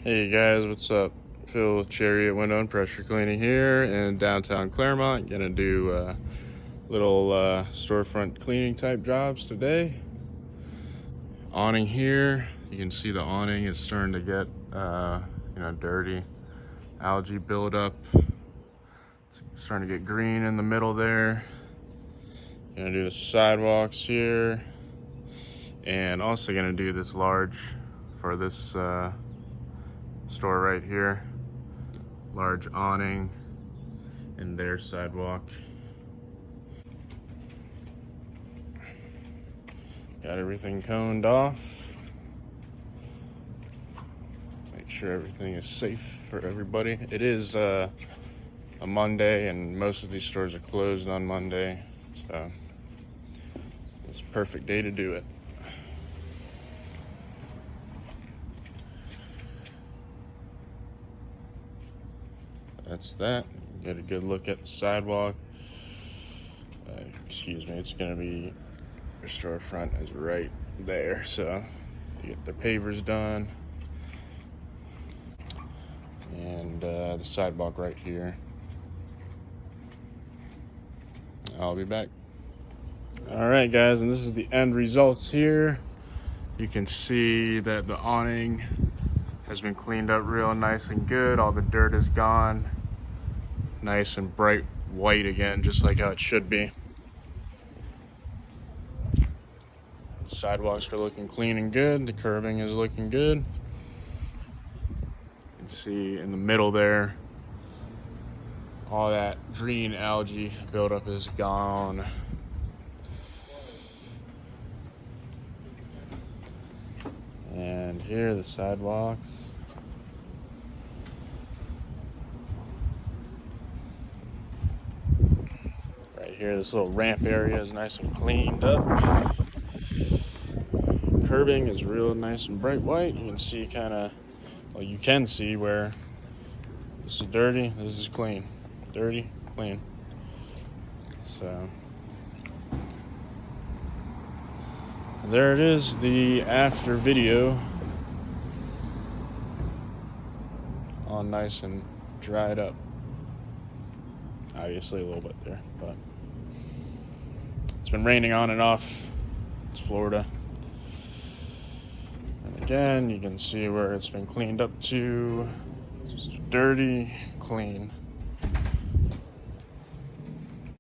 Hey guys, what's up? Phil with Chariot Window and Pressure Cleaning here in downtown Clermont. Gonna do little storefront cleaning type jobs today. Awning here. You can see the awning is starting to get dirty. Algae buildup. It's starting to get green in the middle there. Gonna do the sidewalks here, and also gonna do this large for this store right here. Large awning and their sidewalk. Got everything coned off. Make sure everything is safe for everybody. It is a Monday and most of these stores are closed on Monday, so it's a perfect day to do it. That's that. Get a good look at the sidewalk. Excuse me, it's gonna be, their storefront is right there, so you get the pavers done. And the sidewalk right here. I'll be back. All right guys, and this is the end results here. You can see that the awning has been cleaned up real nice and good. All the dirt is gone. Nice and bright white again, just like how it should be. The sidewalks are looking clean and good. The curbing is looking good. You can see in the middle there, all that green algae buildup is gone. And here are the sidewalks. Right here, this little ramp area is nice and cleaned up. Curbing is real nice and bright white. You can see you can see where this is dirty, this is clean. Dirty, clean. So there it is, the after video. All nice and dried up. Obviously a little bit there, but it's been raining on and off. It's Florida. And again, you can see where it's been cleaned up to. It's dirty, clean.